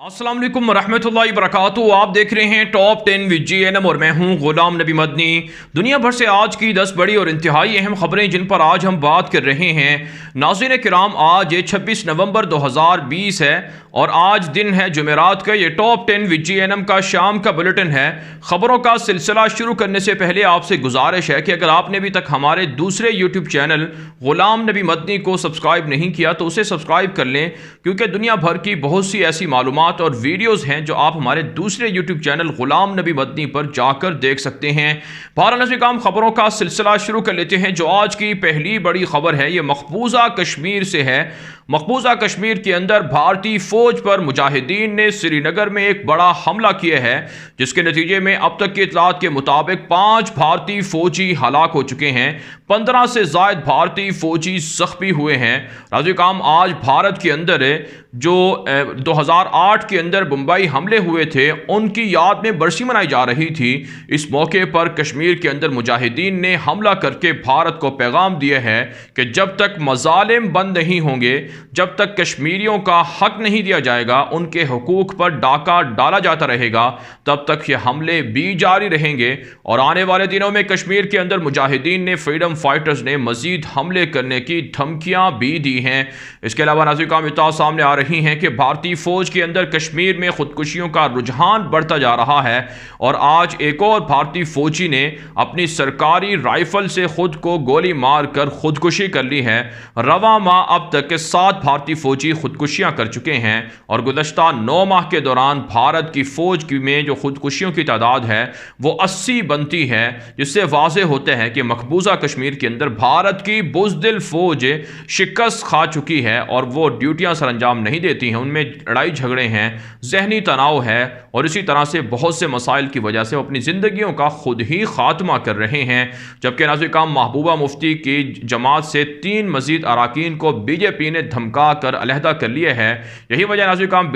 अस्सलाम वालेकुम रहमतुल्लाहि वबरकातुहू। आप देख रहे हैं टॉप 10 विद GNM और मैं हूं गुलाम नबी मदनी। दुनिया भर से आज की 10 बड़ी और इंतहाई अहम खबरें जिन पर आज हम बात कर रहे हैं। नाज़रीन किराम, आज 26 नवंबर 2020 है और आज दिन है जुमेरात का। ये टॉप 10 विद GNM का शाम का बुलेटिन है। खबरों का सिलसिला शुरू करने से पहले आपसे गुजारिश है कि अगर आपने अभी तक हमारे दूसरे यूट्यूब चैनल गुलाम नबी मदनी को सब्सक्राइब नहीं किया तो उसे सब्सक्राइब कर लें, क्योंकि दुनिया भर की बहुत सी ऐसी मालूमात और वीडियोस हैं जो आप हमारे दूसरे यूट्यूब चैनल गुलाम नबी मदनी पर जाकर देख सकते हैं। भारत काम खबरों का सिलसिला शुरू कर लेते हैं। जो आज की पहली बड़ी खबर है ये मकबूजा कश्मीर से है। मकबूजा कश्मीर के अंदर भारतीय फौज पर मुजाहिदीन ने श्रीनगर में एक बड़ा हमला किया है, जिसके नतीजे में अब तक की इतलात के मुताबिक 5 भारतीय फौजी हलाक हो चुके हैं। 15 से जायद भारतीय फौजी जख्मी हुए हैं। नाज़रीन, आज भारत के अंदर जो 2008 के अंदर मुंबई हमले हुए थे उनकी याद में बरसी मनाई जा रही थी। इस मौके पर कश्मीर के अंदर मुजाहिदीन ने हमला करके भारत को पैगाम दिया है कि जब तक मजालिम बंद नहीं होंगे, जब तक कश्मीरियों का हक नहीं दिया जाएगा, उनके हुकूक पर डाका डाला जाता रहेगा, तब तक ये हमले भी जारी रहेंगे। और आने वाले दिनों में कश्मीर के अंदर मुजाहिदीन ने, फ्रीडम फाइटर्स ने मजीद हमले करने की धमकियां भी दी हैं। इसके अलावा नाज़रीन सामने आ रही हैं कि भारतीय फौज के अंदर कश्मीर में खुदकुशियों का रुझान बढ़ता जा रहा है और आज एक और भारतीय फौजी ने अपनी सरकारी राइफल से खुद को गोली मारकर खुदकुशी कर ली है। रवां माह अब तक के 7 भारतीय फौजी खुदकुशियां कर चुके हैं और गुज़श्ता 9 माह के दौरान भारत की फौज में जो खुदकुशियों की तादाद है वो 80 बनती है, जिससे वाज़ेह होता है कि मकबूजा कश्मीर के अंदर भारत की बुज़दिल फौज शिकस्त खा चुकी है और वो ड्यूटियां सरअंजाम नहीं देती हैं। उनमें लड़ाई झगड़े हैं, जहनी तनाव है और इसी तरह से बहुत से मसाइल की वजह से वो अपनी ज़िंदगियों का खुद ही खात्मा कर रहे हैं। जबकि नाज़रीन महबूबा मुफ्ती की जमात से 3 मजीद अराकीन को बीजेपी ने धमका कर अलहदा कर लिया है। यही वजह नाज़रीन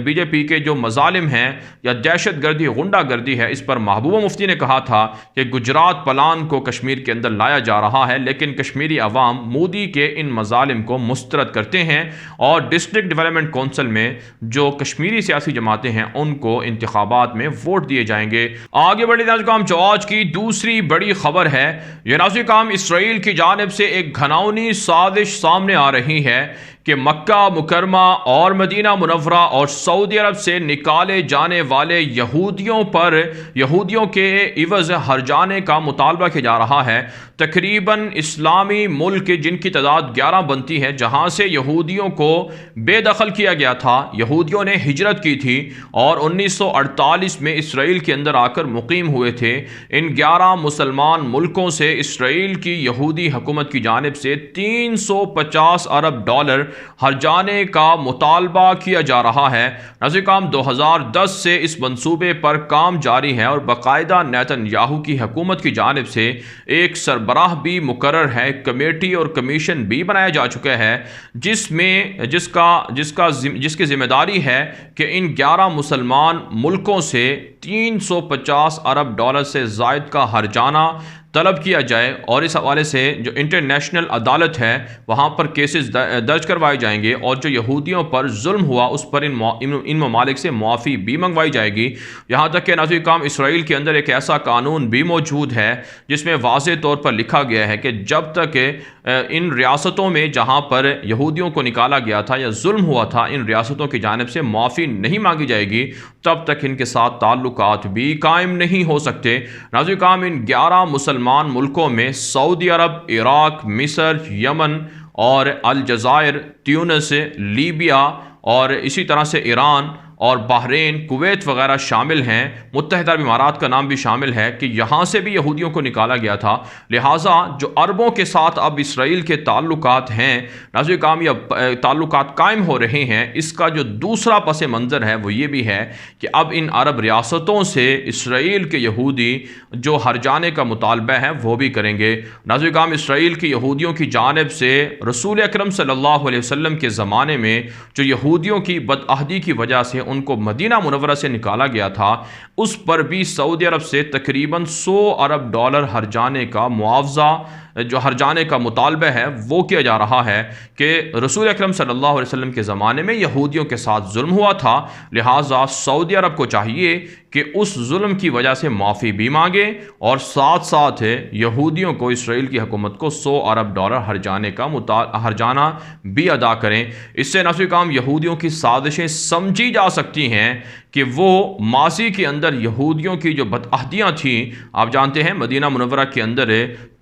बीजेपी के जो मजालिम हैं या दहशत गर्दी, गुंडा गर्दी है, इस पर महबूबा मुफ्ती ने कहा था कि गुजरात प्लान को कश्मीर के अंदर लाया जा रहा है, लेकिन कश्मीरी अवाम मोदी के इन मजालिम को मुस्तरद करते हैं और डिस्ट्रिक्ट डेवलपमेंट कौंसिल में जो कश्मीरी सियासी जमातें हैं उनको इंतखाबात में वोट दिए जाएंगे। आगे बढ़े नाज़रीन, जो आज की दूसरी बड़ी खबर है यह नाज़रीन इसराइल की जानिब से एक घिनौनी साजिश सामने आ रही है कि मक्का मुकरमा और मदीना मुनव्वरा और सऊदी अरब से निकाले जाने वाले यहूदियों के इवज़ हर्जाने का मुतालबा किया जा रहा है। तकरीबन इस्लामी मुल्क जिनकी तादाद 11 बनती है, जहाँ से यहूदियों को बेदखल किया गया था, यहूदियों ने हिजरत की थी और 1948 में इसराइल के अंदर आकर मुकीम हुए थे। इन 11 मुसलमान मुल्कों से इसराइल की यहूदी हुकूमत की जानिब से 350 अरब डॉलर हर्जाने का मुतालबा किया जा रहा है। नाज़रीन, 2010 से इस मंसूबे पर काम जारी है और बाकायदा नेतन्याहू की हुकूमत की जानिब से एक सरबराह भी मुकर्रर है, कमेटी और कमीशन भी बनाया जा चुका है, जिसकी जिम्मेदारी है कि इन 11 मुसलमान मुल्कों से 350 अरब डॉलर से ज़ायद का हर्जाना तलब किया जाए और इस हवाले से जो इंटरनेशनल अदालत है वहाँ पर केसेस दर्ज करवाए जाएंगे और जो यहूदियों पर जुल्म हुआ उस पर इन ममालिक से मुआफ़ी भी मंगवाई जाएगी। यहाँ तक कि नाज़रीन इसराइल के अंदर एक ऐसा कानून भी मौजूद है जिसमें वाज़ेह तौर पर लिखा गया है कि जब तक इन रियासतों में जहाँ पर यहूदियों को निकाला गया था या जुल्म हुआ था, इन रियासतों की जानिब से मुआफ़ी नहीं मांगी जाएगी, तब तक इनके साथ ताल्लुकात भी कायम नहीं हो सकते। नाज़रीन, इन 11 मुसलमान मुल्कों में सऊदी अरब, इराक, मिस्र, यमन और अलजायर, ट्यूनिस, लीबिया और इसी तरह से ईरान और बहरीन, कुवैत वगैरह शामिल हैं। मुत्तहिदा अरब इमारात का नाम भी शामिल है कि यहाँ से भी यहूदियों को निकाला गया था। लिहाजा जो अरबों के साथ अब इसराइल के ताल्लुकात हैं, नाज़रीन या ताल्लुकात कायम हो रहे हैं, इसका जो दूसरा पस मंज़र है वो ये भी है कि अब इन अरब रियासतों से इसराइल के यहूदी जो हर्जाने का मुतालबा है वो भी करेंगे। नाज़रीन, इसराइल के यहूदियों की जानिब से रसूल अकरम सल्लल्लाहु अलैहि वसल्लम के ज़माने में जो यहूदियों की बदअहदी की वजह से उनको मदीना मुनव्वरा से निकाला गया था, उस पर भी सऊदी अरब से तकरीबन 100 अरब डॉलर हर्जाने का मुआवजा जो हर्जाने का मुतालबा है वो किया जा रहा है कि रसूल अकरम सल्लल्लाहु अलैहि वसल्लम के ज़माने में यहूदियों के साथ जुल्म हुआ था, लिहाजा सऊदी अरब को चाहिए कि उस जुल्म की वजह से माफ़ी भी मांगे और साथ साथ यहूदियों को इसराइल की हुकूमत को $100 अरब हर्जाना भी अदा करें। इससे न सिर्फ काम यहूदियों की साजिशें समझी जा सकती हैं कि वो माजी के अंदर यहूदियों की जो बदअहदियाँ थीं, आप जानते हैं मदीना मुनव्वरा के अंदर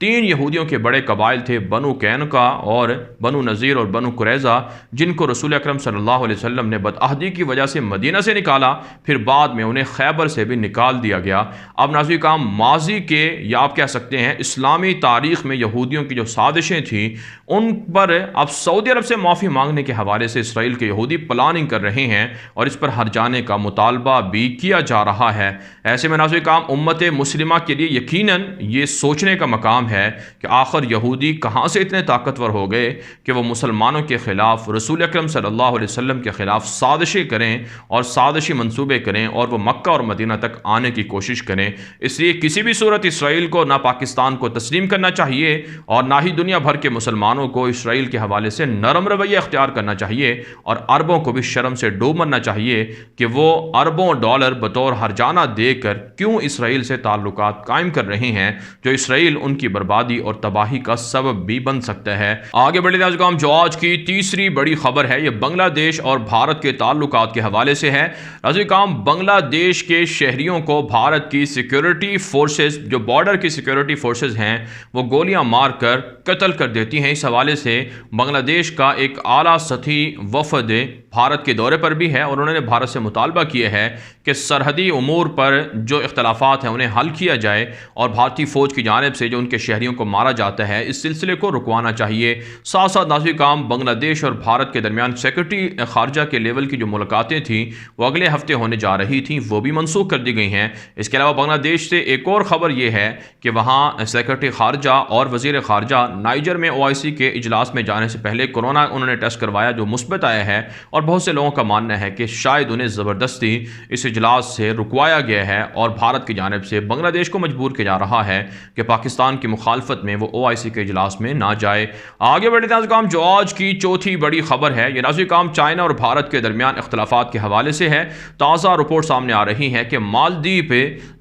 3 यहूदियों के बड़े कबाइल थे, बनु कैनुका और बनु नज़ीर और बनु कुरैज़ा, जिनको रसूल अकरम सल्लल्लाहु अलैहि वसल्लम ने बदअहदी की वजह से मदीना से निकाला, फिर बाद में उन्हें खैबर से भी निकाल दिया गया। अब नाज़रीन काम माजी के या आप कह सकते हैं इस्लामी तारीख़ में यहूदियों की जो साजिशें थीं उन पर अब सऊदी अरब से माफ़ी मांगने के हवाले से इसराइल के यहूदी प्लानिंग कर रहे हैं और इस पर हर्जाने का मुतालबा भी किया जा रहा है। ऐसे में नाज़रीन काम उम्मत मुस्लिमा के लिए यकीनन ये सोचने का मकाम है कि आखिर यहूदी कहाँ से इतने ताकतवर हो गए कि वो मुसलमानों के ख़िलाफ़ रसूल अकरम सल्लल्लाहु अलैहि वसल्लम के ख़िलाफ़ साजिशें करें और साजिशी मंसूबे करें और वो मक्का और मदीना तक आने की कोशिश करें। इसलिए किसी भी सूरत इसराइल को ना पाकिस्तान को तस्लीम करना चाहिए और ना ही दुनिया भर के मुसलमानों को इसराइल के हवाले से नरम रवैया इख्तियार करना चाहिए और अरबों को भी शर्म से डूब मरना चाहिए कि वो अरबों डॉलर बतौर हर्जाना देकर क्यों इसराइल से ताल्लुकात कायम कर रहे हैं, जो इसराइल उनकी बर्बादी और तबाही का सबब भी बन सकता है। आगे बढ़े नाज़रीन, जो आज की तीसरी बड़ी खबर है ये बांग्लादेश और भारत के ताल्लुकात के हवाले से है। नाज़रीन, बांग्लादेश के शहरियों को भारत की सिक्योरिटी फोर्सेस, जो बॉर्डर की सिक्योरिटी फोर्सेस हैं, वो गोलियां मारकर कत्ल कर देती हैं। इस हवाले से बांग्लादेश का एक आला सतही वफद भारत के दौरे पर भी है और उन्होंने भारत से मुतालबा किया है कि सरहदी उमूर पर जो इख्तलाफात हैं उन्हें हल किया जाए और भारतीय फ़ौज की जानिब से जो उनके शहरियों को मारा जाता है इस सिलसिले को रुकवाना चाहिए। साथ साथ नाज़रीन काम बांग्लादेश और भारत के दरमियान सेक्रेटरी ख़ारजा के लेवल की जो मुलाकातें थीं वो अगले हफ्ते होने जा रही थीं, वो भी मनसूख कर दी गई हैं। इसके अलावा बांग्लादेश से एक और ख़बर यह है कि वहाँ सेक्रेटरी ख़ारजा और वज़ीर ख़ारजा नाइजर में OIC के इजलास में जाने से पहले कोरोना उन्होंने टेस्ट करवाया जो मुस्बत आया है और बहुत से लोगों का मानना है कि शायद उन्हें ज़बरदस्ती इस इजलास से रुकवाया गया है और भारत की जानिब से बांग्लादेश को मजबूर किया जा रहा है कि पाकिस्तान की मुखालफत में वो OIC के इजलास में ना जाए। आगे बढ़े नाज़रीन, जो आज की चौथी बड़ी खबर है ये नाज़रीन चाइना और भारत के दरमियान इख्तलाफात के हवाले से है। ताज़ा रिपोर्ट सामने आ रही है कि मालदीव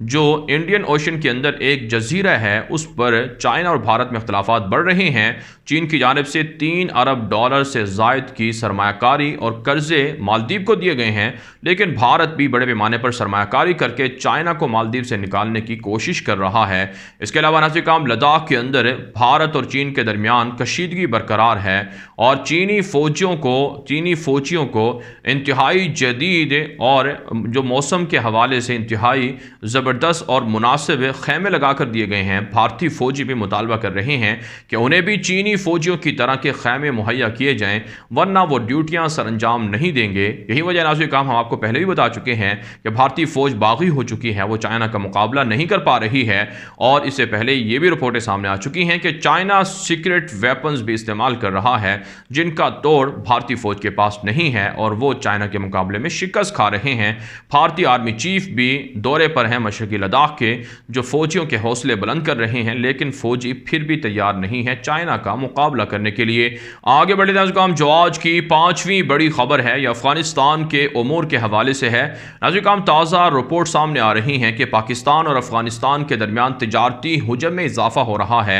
जो इंडियन ओशन के अंदर एक जजीरा है उस पर चाइना और भारत में इख्तलाफात बढ़ रहे हैं। चीन की जानिब से $3 अरब से ज़ायद की सरमायाकारी और कर्जे मालदीव को दिए गए हैं, लेकिन भारत भी बड़े पैमाने पर सरमायाकारी करके चाइना को मालदीव से निकालने की कोशिश कर रहा है। इसके अलावा नाज़रीन काम लद्दाख के अंदर भारत और चीन के दरमियान कशीदगी बरकरार है और चीनी फ़ौजियों को इंतहाई जदीद और जो मौसम के हवाले से इंतहाई ज़बरदस्त और मुनासिब खैमे लगा कर दिए गए हैं। भारतीय फ़ौजी भी मुतालबा कर रहे हैं कि उन्हें भी चीनी फ़ौजियों की तरह के खैमे मुहैया किए जाएँ, वरना वो ड्यूटियाँ सर अंजाम नहीं देंगे। यही वजह नाज़रीन काम हम आपको पहले भी बता चुके हैं कि भारतीय फ़ौज बागी हो चुकी है, वो चाइना का मुकाबला नहीं कर पा रही है और इससे पहले ये भी रिपोर्टें सामने आ चुकी हैं कि चाइना सीक्रेट वेपन्स भी इस्तेमाल कर रहा है जिनका तोड़ भारतीय फ़ौज के पास नहीं है और वो चाइना के मुकाबले में शिकस्त खा रहे हैं। भारतीय आर्मी चीफ भी दौरे पर हैं मशरक़ी लद्दाख के, जो फ़ौजियों के हौसले बुलंद कर रहे हैं, लेकिन फ़ौजी फिर भी तैयार नहीं है चाइना का मुकाबला करने के लिए। आगे बढ़े नाज़रीन, जो आज की पाँचवीं बड़ी खबर है यह अफ़गानिस्तान के उमूर के हवाले से है। नाज़रीन काम ताज़ा रिपोर्ट सामने आ रही हैं कि पाकिस्तान और अफ़गानिस्तान के दरमियान तिजारती हुजम में इजाफा हो रहा है।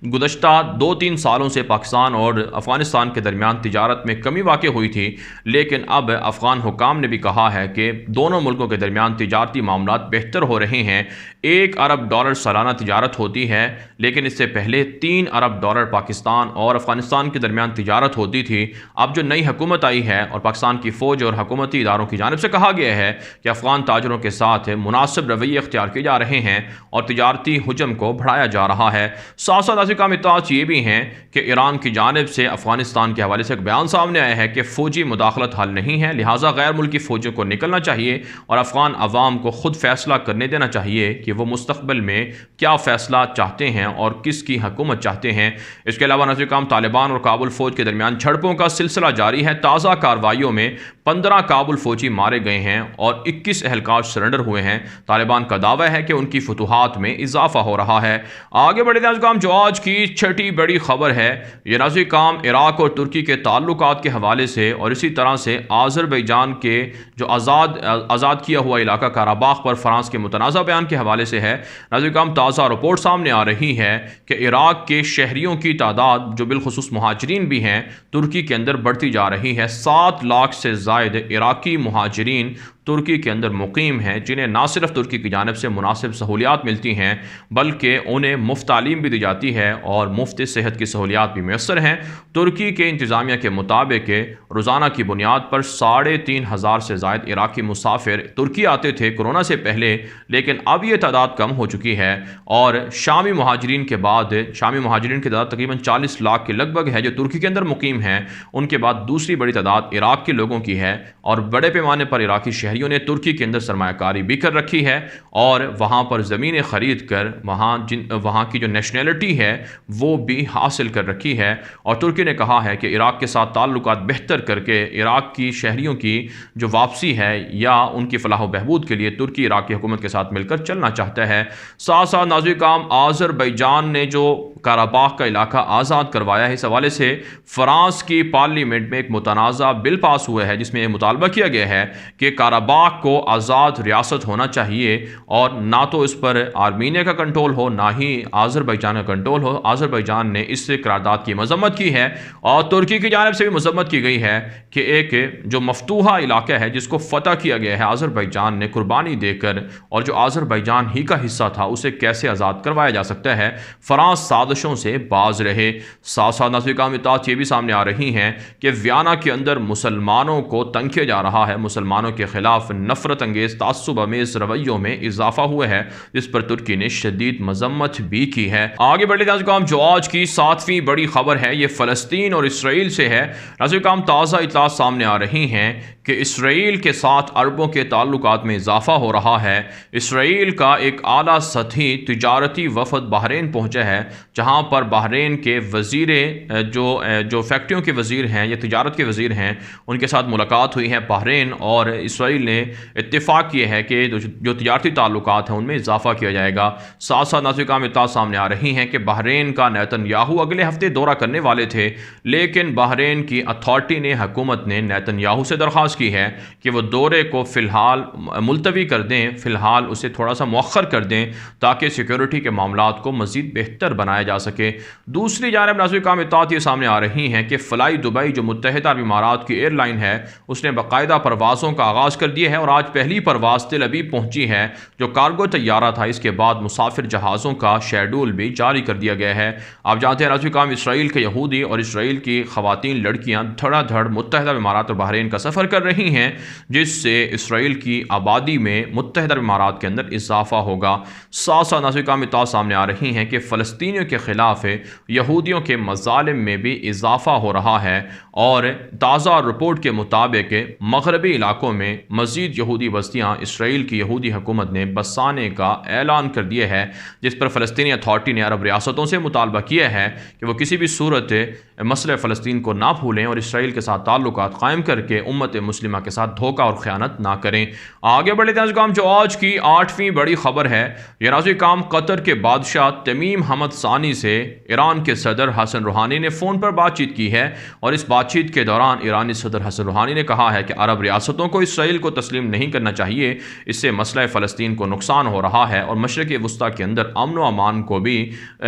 गुज़श्ता 2-3 सालों से पाकिस्तान और अफ़गानिस्तान के दरमियान तिजारत में कमी वाक़ हुई थी, लेकिन अब अफ़गान हुकाम ने भी कहा है कि दोनों मुल्कों के दरमियान तिजारती मामलात बेहतर हो रहे हैं। $1 अरब सालाना तिजारत होती है, लेकिन इससे पहले $3 अरब पाकिस्तान और अफ़गानिस्तान के दरमियान तिजारत होती थी। अब जो नई हुकूमत आई है और पाकिस्तान की फ़ौज और हुकूमती इदारों की जानिब से कहा गया है कि अफ़गान ताजरों के साथ मुनासिब रवैये इख्तियार किए जा रहे हैं और तिजारती हुजम को बढ़ाया जा रहा है। साथ साथ नाज़रीन काम इत्तलात ये भी हैं कि ईरान की जानिब से अफ़गानिस्तान के हवाले से एक बयान सामने आया है कि फ़ौजी मुदाखलत हल नहीं है, लिहाजा गैर मुल्की फ़ौजियों को निकलना चाहिए और अफ़गान अवाम को खुद फैसला करने देना चाहिए कि वो मुस्तक़बिल में क्या फ़ैसला चाहते हैं और किसकी हुकूमत चाहते हैं। इसके अलावा नाज़रीन काम तालिबान और काबुल फ़ौज के दरमियान झड़पों का सिलसिला जारी है। ताज़ा कार्रवाइयों में 15 काबुल फौजी मारे गए हैं और 21 एहलकार सरेंडर हुए हैं। तालिबान का दावा है कि उनकी फतूहात में इजाफा हो रहा है। आगे बढ़े नाज़रीन, जो आज की छठी बड़ी खबर है, ये नाज़रीन इराक और तुर्की के ताल्लुकात के हवाले से और इसी तरह से आज़रबैजान के जो आज़ाद किया हुआ इलाका काराबाख पर फ्रांस के मुतनाज़ा बयान के हवाले से है। नाज़रीन, ताज़ा रिपोर्ट सामने आ रही है कि इराक के शहरियों की तादाद जो बिलखुसूस मुहाजिरीन भी हैं तुर्की के अंदर बढ़ती जा रही है। 7 लाख से ज़ायद इराकी मुहाजिरीन तुर्की के अंदर मुकीम हैं, जिन्हें ना सिर्फ तुर्की की जानिब से मुनासिब सहूलियात मिलती हैं बल्कि उन्हें मुफ्त तालीम भी दी जाती है और मुफ्त सेहत की सहूलियात भी मैसर हैं। तुर्की के इंतज़ामिया के मुताबिक रोज़ाना की बुनियाद पर 3,500 से ज़ायद इराकी मुसाफिर तुर्की आते थे कोरोना से पहले, लेकिन अब ये तादाद कम हो चुकी है और शामी मुहाजिरीन की तादाद तकरीबन 40 लाख के लगभग है जो तुर्की के अंदर मुकीम हैं। उनके बाद दूसरी बड़ी तादाद इराक के लोगों की है और बड़े पैमाने पर इराकी शहरियों ने तुर्की के अंदर सरमायाकारी भी कर रखी है और वहाँ पर ज़मीनें ख़रीद कर वहाँ की जो नेशनैलिटी है वो भी हासिल कर रखी है। और तुर्की ने कहा है कि इराक के साथ ताल्लुकात बेहतर करके इराक की शहरियों की जो वापसी है या उनकी फलाह बहबूद के लिए तुर्की इराक की हुकूमत के साथ मिलकर चलना चाहता है। साथ साथ नाज़रीन, आज़रबैजान ने जो काराबाख का इलाका आज़ाद करवाया है, इस हवाले से फ्रांस की पार्लियामेंट में एक मुतनाज़ा बिल पास हुआ है जिसमें यह मुतालबा किया गया है कि काराबाख को आज़ाद रियासत होना चाहिए और ना तो इस पर आर्मीनिया का कंट्रोल हो ना ही आज़रबैजान का कंट्रोल हो। आज़रबैजान ने इस करारदाद की मजम्मत की है और तुर्की की जानिब से भी मजम्मत की गई है कि एक जो मफतूहा इलाका है जिसको फ़तह किया गया है आज़रबैजान ने कुर्बानी देकर और जो आज़रबैजान ही का हिस्सा था उसे कैसे आज़ाद करवाया जा सकता है। फ्रांस साजिशों से बाज रहे। साथ साथ नाज़रीन, ये भी सामने आ रही हैं कि वियना के अंदर मुसलमानों को तंग किया जा रहा है। मुसलमानों के खिलाफ नफरत अंगेज़ तासुब अमेज़ रवैयों में इजाफा हुआ है जिस पर तुर्की ने शदीद मजम्मत भी की है। आगे बढ़े नाज़रीन, जो आज की 7वीं बड़ी खबर है ये फ़लस्तीन और इसराइल से है। नाज़रीन, ताज़ा इत्तलात सामने आ रही हैं कि इसराइल के साथ अरबों के ताल्लुकात में इजाफा हो रहा है। इसराइल का एक आला सतही तिजारती वफद बहरीन पहुँचा है जहाँ पर बहरीन के वज़ीर जो फैक्ट्रियों के वज़ीर हैं या तिजारत के वज़ीर हैं उनके साथ मुलाकात हुई है। बहरीन और इसराइल ने इत्तेफाक किया है कि जो तिजारती ताल्लुकात हैं उनमें इजाफा किया जाएगा। साथ साथ नाज़रीन, इत्तलात सामने आ रही हैं कि बहरीन का नेतन्याहू अगले हफ्ते दौरा करने वाले थे, लेकिन बहरीन की अथॉरिटी ने हुकूमत ने नेतन्याहू से दरख्वास्त की है कि वो दौरे को फ़िलहाल मुलतवी कर दें, फ़िलहाल उसे थोड़ा सा मौखर कर दें ताकि सिक्योरिटी के मामलात को मज़ीद बेहतर बनाया जा सके। दूसरी जानब नाज़रीन, इत्तलात ये सामने आ रही हैं कि फ़लाई दुबई जो मुत्तहिदा अरब इमारात की एयरलाइन है उसने बाकायदा परवाज़ों का आगाज़ कर दिया है और आज पहली परवाज़ तेल अवीव पहुँची है जो कार्गो तैयारा था। इसके बाद मुसाफिर जहाज़ों का शेड्यूल भी जारी कर दिया गया है। आप जानते हैं नाज़रीन, इसराइल के यहूदी और इसराइल की ख़वातीन लड़कियाँ धड़ाधड़ मुत्तहिदा अरब इमारात और बहरीन का सफ़र कर रही हैं जिससे इसराइल की आबादी में मुत्तहिदा अरब इमारात के अंदर इजाफा होगा। साथ साथ नाज़रीन, इत्तलात सामने आ रही हैं कि फ़लस्तीनियों के ख़िलाफ़ यहूदियों के मज़ालिम में भी इजाफा हो रहा है और ताज़ा रिपोर्ट के मुताबिक मगरबी इलाकों में मज़ीद यहूदी बस्तियाँ इसराइल की यहूदी हुकूमत ने बसाने का ऐलान कर दिया है, जिस पर फ़लस्तीनी अथॉरिटी ने अरब रियासतों से मुतालबा किया है कि वो किसी भी सूरत मसले फ़लस्तीन को ना भूलें और इसराइल के साथ ताल्लुकात कायम करके उम्मत मुस्लिमा के साथ धोखा और ख़यानत ना करें। आगे बढ़े नाज़रीन, जो आज की 8वीं बड़ी खबर है ये नाज़रीन, कतर के बादशाह तमीम हमद सानी से ईरान के सदर हसन रूहानी ने फ़ोन पर बातचीत की है और इस बातचीत के दौरान ईरानी सदर हसन रूहानी ने कहा है कि अरब रियासतों को इसराइल को तस्लीम नहीं करना चाहिए, इससे मसला फ़लस्तीन को नुकसान हो रहा है और मशरक़ वस्ता के अंदर अमन व अमान को भी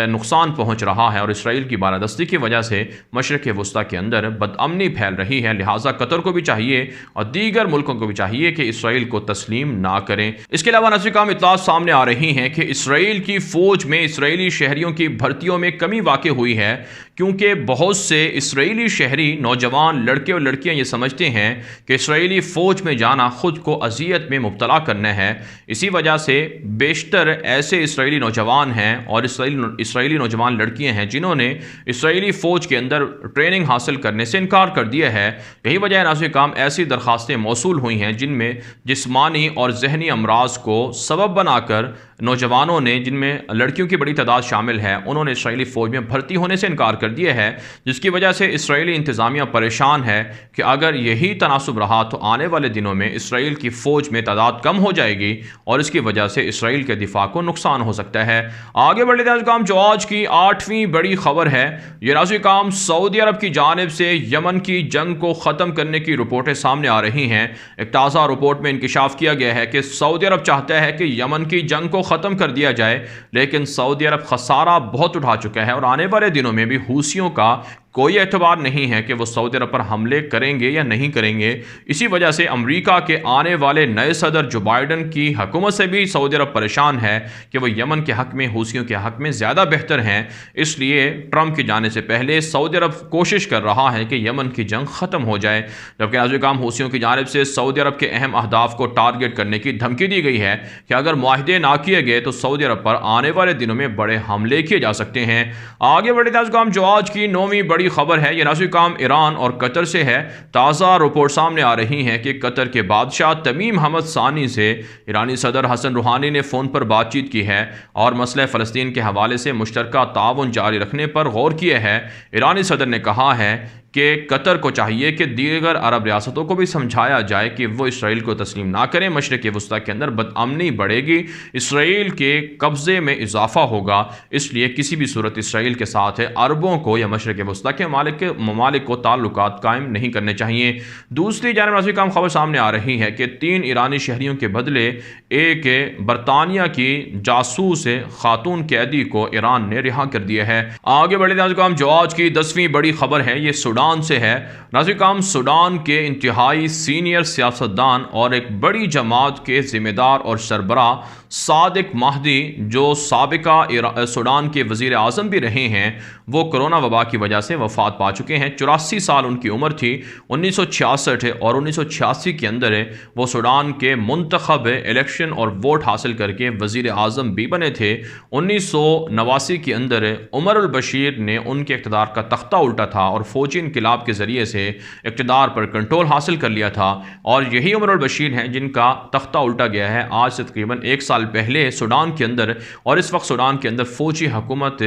नुकसान पहुँच रहा है और इसराइल की बालादस्ती की वजह से मशरक़ वस्ता के अंदर बदअमनी फैल रही है। लिहाजा कतर को भी चाहिए और दीगर मुल्कों को भी चाहिए कि इसराइल को तस्लीम ना करें। इसके अलावा नाज़रीन, इत्तलात सामने आ रही हैं कि इसराइल की फ़ौज में इसराइली शहरियों की भर्तियों में कमी वाक़ हुई है क्योंकि बहुत से इसराइली शहरी नौजवान लड़के और लड़कियां ये समझते हैं कि इसराइली फ़ौज में जाना ख़ुद को अजियत में मुब्तला करना है। इसी वजह से बेशतर ऐसे इसराइली नौजवान हैं और इसराइली नौजवान लड़कियां हैं जिन्होंने इसराइली फ़ौज के अंदर ट्रेनिंग हासिल करने से इनकार कर दिया है। यही वजह है नाज़रीन, ऐसी दरख्वास्तें मौसूल हुई हैं जिनमें जिस्मानी और जहनी अमराज को सबब बनाकर नौजवानों ने, जिनमें लड़कियों की बड़ी तादाद शामिल है, उन्होंने इसराइली फ़ौज में भर्ती होने से इनकार कर दिया है, जिसकी वजह से इसराइली इंतज़ामिया परेशान है कि अगर यही तनासुब रहा तो आने वाले दिनों में इसराइल की फ़ौज में तादाद कम हो जाएगी और इसकी वजह से इसराइल के दिफा को नुकसान हो सकता है। आगे बढ़े नाज़रीन काम जो आज की 8वीं बड़ी खबर है, ये नाज़रीन काम सऊदी अरब की जानिब से यमन की जंग को ख़त्म करने की रिपोर्टें सामने आ रही हैं। एक ताज़ा रिपोर्ट में इंकिशाफ किया गया है कि सऊदी अरब चाहता है कि यमन की जंग को ख़त्म कर दिया जाए, लेकिन सऊदी अरब खसारा बहुत उठा चुका है और आने वाले दिनों में भी हूसियों का कोई एतबार नहीं है कि वो सऊदी अरब पर हमले करेंगे या नहीं करेंगे। इसी वजह से अमेरिका के आने वाले नए सदर जो बाइडन की हुकूमत से भी सऊदी अरब परेशान है कि वो यमन के हक़ में, हूसियों के हक़ में ज़्यादा बेहतर हैं। इसलिए ट्रंप के जाने से पहले सऊदी अरब कोशिश कर रहा है कि यमन की जंग ख़त्म हो जाए, जबकि नाज़रीन काम हूसियों की जानिब से सऊदी अरब के अहम अहदाफ को टारगेट करने की धमकी दी गई है कि अगर मुआहदे ना किए गए तो सऊदी अरब पर आने वाले दिनों में बड़े हमले किए जा सकते हैं। आगे बढ़े नाज़रीन काम जो आज की 9वीं बड़ी खबर है, यह नाज़रीन काम ईरान और कतर से है। ताज़ा रिपोर्ट सामने आ रही है कि कतर के बादशाह तमीम हमद सानी से ईरानी सदर हसन रूहानी ने फ़ोन पर बातचीत की है और मसले फ़लस्तीन के हवाले से मुश्तरका ताउन जारी रखने पर गौर किया है। ईरानी सदर ने कहा है कि कतर को चाहिए कि दीगर अरब रियासतों को भी समझाया जाए कि वो इसराइल को तस्लीम ना करें। मशरिक़ वस्ता के अंदर बदअमनी बढ़ेगी, इसराइल के कब्ज़े में इजाफा होगा, इसलिए किसी भी सूरत इसराइल के साथ अरबों को या मशरिक़ वस्ता के ममालिक को ताल्लुकात कायम नहीं करने चाहिए। दूसरी जानब नाज़रीन काम खबर सामने आ रही है कि 3 ईरानी शहरियों के बदले एक बरतानिया की जासूस खातून कैदी को ईरान ने रिहा कर दिया है। आगे बढ़े नाज़रीन काम जो आज की 10वीं बड़ी खबर है, ये सूडान से है। नाज़रीन काम सूडान के इंतहाई सीनियर सियासतदान और एक बड़ी जमात के ज़िम्मेदार और सरबरा सादिक महदी, जो साबिका सूडान के वज़ीर आज़म भी रहे हैं, वो कोरोना वबा की वजह से वफ़ात पा चुके हैं। 84 साल उनकी उम्र थी। 1966 और 1986 के अंदर वो सूडान के मुंतखब इलेक्शन और वोट हासिल करके वज़ीर आज़म भी बने थे। 1989 के अंदर उमर अल बशीर ने उनके इक़्तिदार का तख्ता उल्टा था और फ़ौजी इनक़िलाब के ज़रिए से इक़्तिदार पर कंट्रोल हासिल कर लिया था, और यही उमर अल बशीर हैं जिनका तख्ता उल्टा गया है आज से तकरीबन 1 साल पहले सूडान के अंदर। और इस वक्त सूडान के अंदर फ़ौजी हुकूमत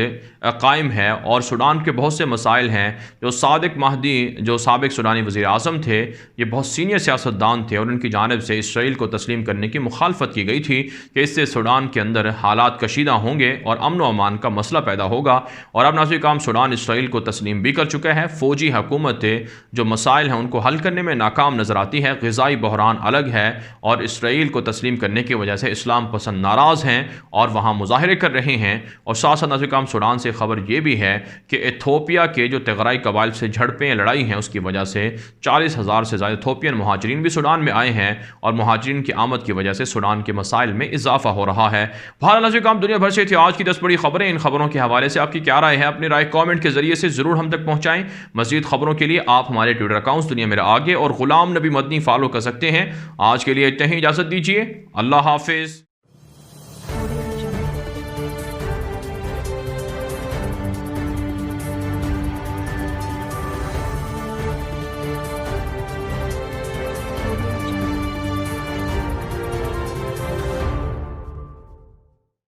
कायम है और सूडान के बहुत से मसाइल हैं। जो सादिक महदी, जो साबिक सूडानी वज़ीर आज़म थे, ये बहुत सीनियर सियासतदान थे और उनकी जानिब से इसराइल को तस्लीम करने की मुखालफत की गई थी कि इससे सूडान के अंदर हालात कशीदा होंगे और अमन व अमान का मसला पैदा होगा। और अब नाज़रीन काम सूडान इसराइल को तस्लीम भी कर चुका है। फ़ौजी हुकूमत जो मसाइल हैं उनको हल करने में नाकाम नज़र आती है। ग़िज़ाई बहरान अलग है और इसराइल को तस्लीम करने की वजह से इस्लाम पसंद नाराज़ हैं और वहाँ मुजाहरे कर रहे हैं। और साथ साथ नाज़रीन काम सूडान से खबर ये भी है कि इथोपिया के जो तिगराई कबाइल से झड़पें लड़ाई हैं उसकी वजह से 40,000 से ज़्यादा इथोपियन मुहाजिरीन भी सूडान में आए हैं और मुहाजिरीन की आमद की वजह से सूडान के मसाइल में इजाफा हो रहा है। बहरहाल नाज़रीन काम दुनिया भर से थी आज की 10 बड़ी खबरें। इन खबरों के हवाले से आपकी क्या राय है? अपनी राय कॉमेंट के जरिए से ज़रूर हम तक पहुँचाएँ। मज़ीद खबरों के लिए आप हमारे ट्विटर अकाउंट्स दुनिया मेरा आगे और ग़ुलाम नबी मदनी फॉलो कर सकते हैं। आज के लिए इतना ही, इजाज़त दीजिए। अल्लाह हाफिज़।